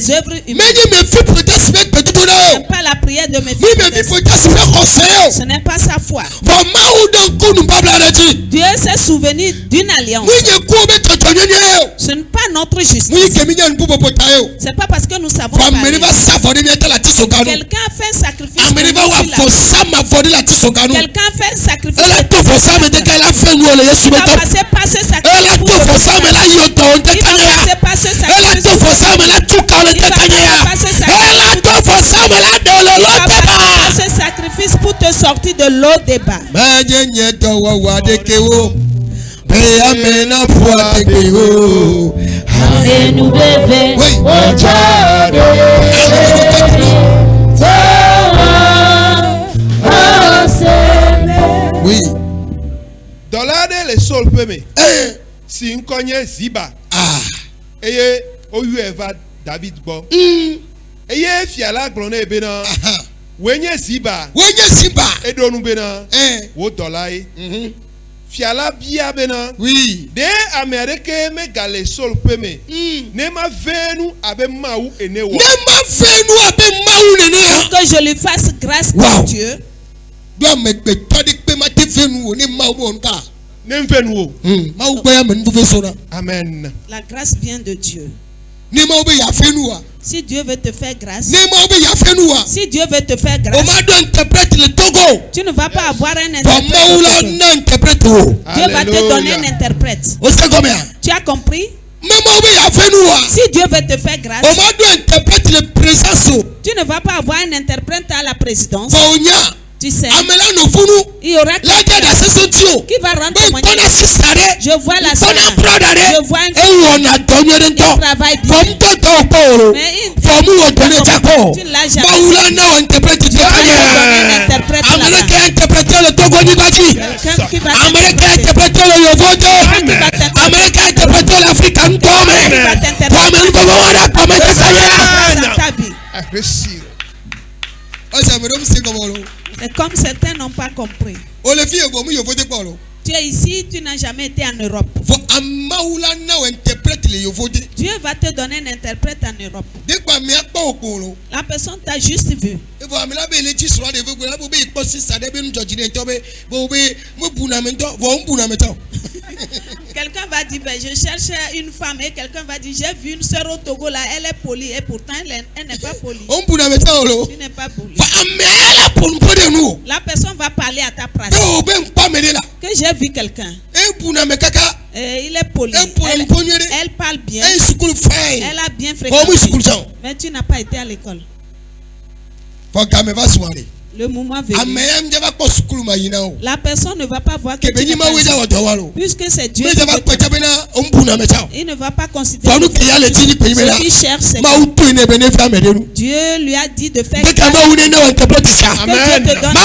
les œuvres humaines. Ce n'est pas la prière de mes fils. Ce n'est pas sa foi. Dieu s'est souvenu d'une alliance. Ce n'est pas notre justice. C'est pas parce que nous savons parler. Quelqu'un a fait un sacrifice. Quelqu'un a fait un sacrifice. Il va passer par ce sacrifice. Il va passer par ce sacrifice pour te sortir de l'eau débat. Oui. Dans l'année, les sols peuvent si une cognée ziba. Et oyu eva David bo. Et fiala glone bena. Wenye ziba. Et donu bena. Wo dolai. Fiala bia bena. Oui. De Amérique me gale sol peme. Nema venu abe maou ene wa. Que je lui fasse grâce à Dieu. Amen. La grâce vient de Dieu. Si Dieu veut te faire grâce, si Dieu veut te faire grâce, tu ne vas pas avoir un interprète. Dieu va te donner un interprète. Tu as compris? Si Dieu veut te faire grâce, tu ne vas pas avoir un interprète à la présidence. Tu sais, il y aura quelqu'un qui va rendre témoignage. Je vois la sœur, je vois un fils, il travaille bien. Mais tu ne l'as jamais dit. Tu vas donner un interprète là-bas. Quelqu'un qui va c'est comme certains n'ont pas compris. Tu es ici, tu n'as jamais été en Europe. Dieu va te donner un interprète en Europe. La personne t'a juste vu. Quelqu'un va dire, ben, je cherche une femme, et quelqu'un va dire, j'ai vu une sœur au Togo là, elle est polie, et pourtant elle n'est pas polie. Tu n'es pas poli. La personne va parler à ta place. Que j'ai vu quelqu'un. Il est poli. Elle parle bien. Elle a bien fréquenté. Mais tu n'as pas été à l'école. Le moment venu, la personne ne va pas voir que tu n'es pas ici. Puisque c'est Dieu qui il ne va pas considérer ce qu'il cherche. Dieu lui a dit de faire que Dieu te donne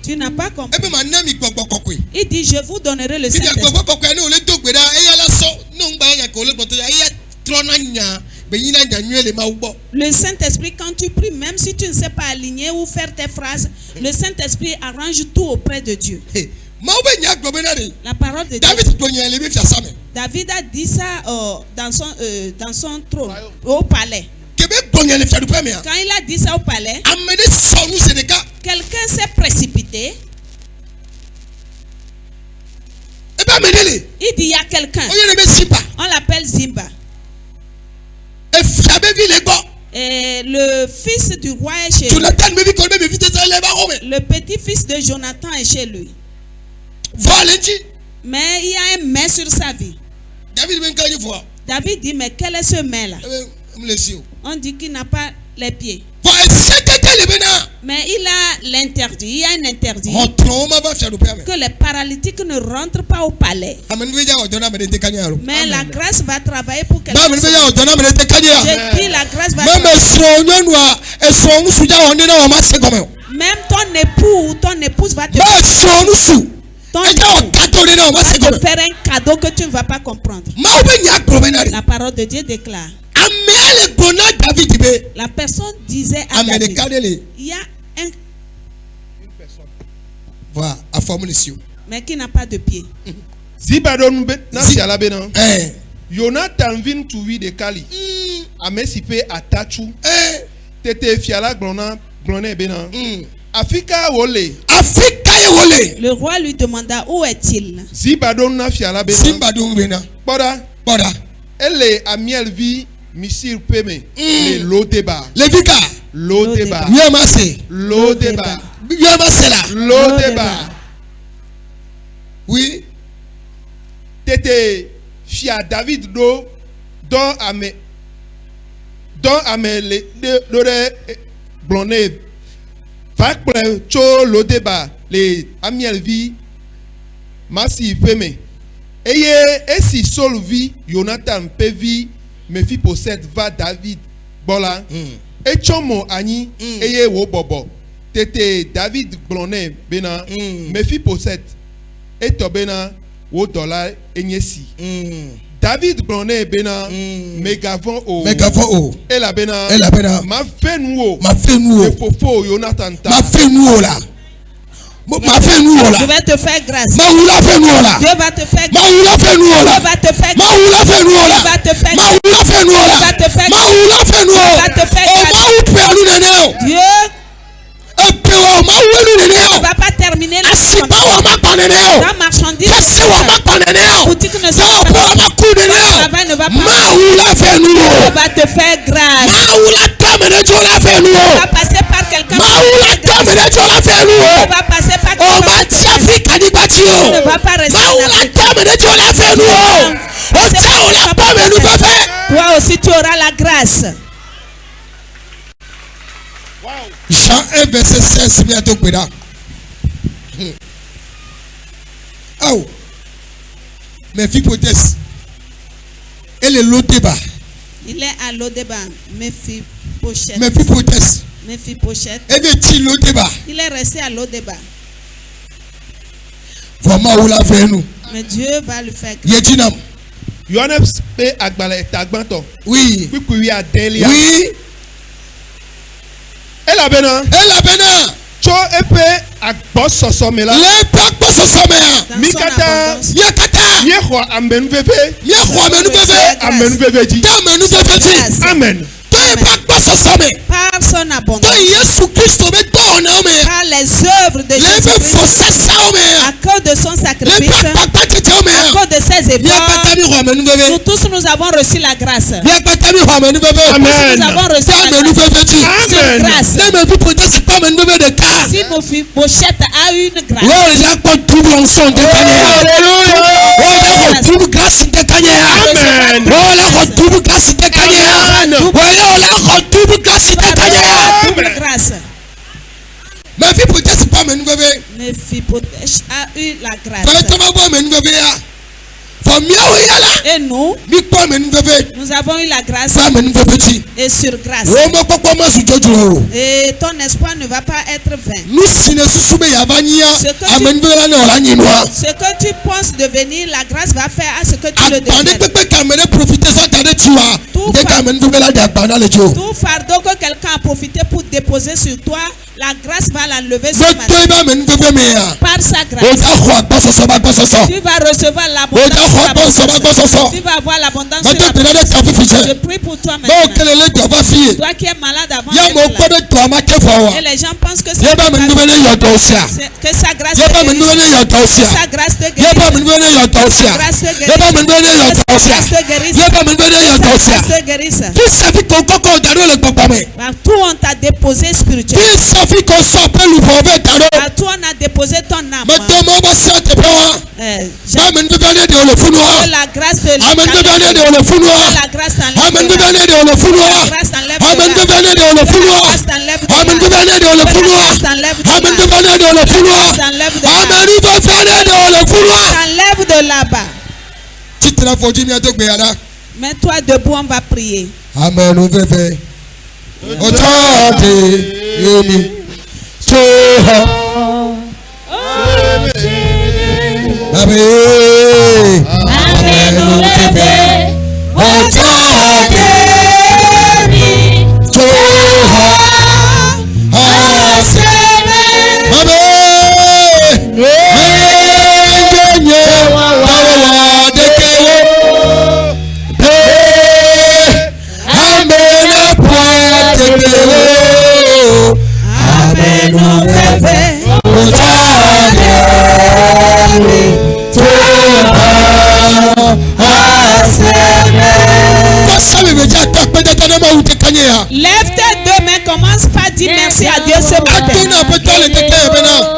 tu n'as pas compris. Il dit, je vous donnerai le Saint-Esprit. Le Saint-Esprit, quand tu pries, même si tu ne sais pas aligner ou faire tes phrases, le Saint-Esprit arrange tout auprès de Dieu. La parole de Dieu. David a dit ça dans son trône, au palais. Quand il a dit ça au palais, quelqu'un s'est précipité. Il dit, il y a quelqu'un. On l'appelle Zimba. Et le fils du roi est chez lui. Le petit-fils de Jonathan est chez lui. Mais il y a un mais sur sa vie. David dit, mais quel est ce mais-là? On dit qu'il n'a pas les pieds. Mais il a l'interdit. Il y a un interdit que les paralytiques ne rentrent pas au palais. Mais la grâce va travailler pour quelqu'un. Je dis, la grâce va travailler. Même ton époux ou ton épouse va te faire un cadeau que tu ne vas pas comprendre. La parole de Dieu déclare. La personne disait à David, il y a une personne. Voilà. mais qui n'a pas de pied. Ziba don na fiala bena. Jonathan vin tuwi de Kali. Amesipe atachu. Tete fiala glona bena. Afrika wole. Le roi lui demanda où est-il. Ziba don na fiala bena. Bora. Elle a miel vi misir peme. Le lodeba. Levika. Lodeba. Yamase. Lodeba. Yamasela. Lodeba. Oui. Tete fia David do ame le de blonné va prendre cho le débat les amiel vi massif peme eye esi sol vi Jonathan pevi me fi possède va David bola et chomo ani eye wo bobo tete David blonné bena me fi possède et tobena wo dollar enyesi David blonné bena megavon o et la bena ma fenuo fofo Jonathan ta ma fenuo la Je vais te faire grâce. Dieu va te faire grâce. Dieu va te faire grâce. Dieu va te faire grâce. Dieu va te faire grâce. Dieu va te faire grâce. Dieu ne va pas terminer la marchandise. Boutique ne sera pas. Travail ne va pas. Dieu va te faire grâce. Tu vas passer par quelqu'un. Tu vas passer par quelqu'un. Tu ne vas pas rester là. Toi aussi tu auras la grâce. Jean 1 verset 16 bientôt péda. Oh. Mais Mephibosheth. Elle est Lodeba. Il est à Lodeba. Mephibosheth. Elle est Lodeba. Il est resté à Lodeba. Vraiment où la fait nous. Mais Dieu va le faire. Yetinam. Yohannes pe agbala etagbanto. Oui. Puis a Delia. Oui. Elle a bena. Cho epe agbo sosomela. L'agbo sosomela. Mikata. Yakata. Yehwa amenu veve. Amenu veve ji. Amen. Par son abondance. Par les œuvres de Jésus-Christ. À cause de son sacrifice. À cause de ses efforts. Nous tous nous avons reçu la grâce. Amen. Nous avons reçu la grâce. Si Mephibosheth a une grâce. Grâce. Mephibosheth a eu la grâce. Et nous avons eu la grâce et sur grâce. Et ton espoir ne va pas être vain. Ce que tu penses devenir, la grâce va faire à ce que tu le deviennes. Tout fardeau que quelqu'un a profité pour déposer sur toi, la grâce va l'enlever ce matin. Par sa grâce. Tu vas recevoir l'abondance. Tu vas avoir l'abondance. Je prie pour toi maintenant. Toi qui es malade avant. Et les gens pensent que sa grâce te guérit. Sa grâce te guérit. Sa grâce te guérit. Sa grâce te guérit. Tout on t'a déposé spirituellement. Tout on a déposé ton âme. La grâce de la grâce t'enlève de là-bas. Mets-toi debout, on va prier. Amen.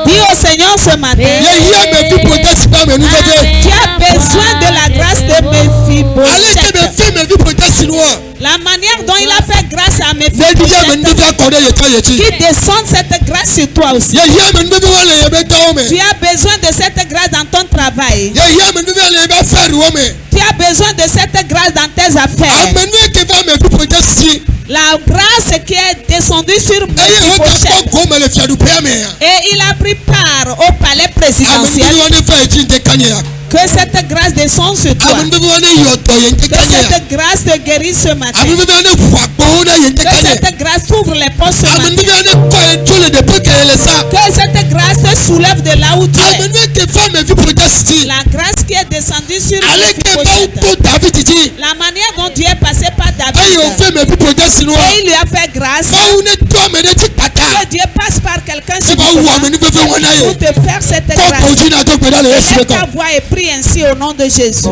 Dis au Seigneur ce matin. Tu as besoin de la grâce de Méphibosheth. La manière dont il a fait grâce à Méphibosheth, qui descende cette grâce sur toi aussi. Tu as besoin de cette grâce dans ton travail. Tu as besoin de cette grâce dans tes affaires. La grâce qui est descendue sur Méphibosheth. Et il a pris part au palais présidentiel. Que cette grâce descende sur toi. Que cette grâce te guérisse ce matin. Que cette grâce ouvre les portes ce matin. Que cette grâce te soulève de là où tu es. La grâce qui est descendue sur Méphibosheth. La manière dont Dieu est passé par David. Et il lui a fait grâce. Que Dieu passe par quelqu'un sur toi pour te faire cette grâce. Et ta voix est prise ainsi au nom de Jésus.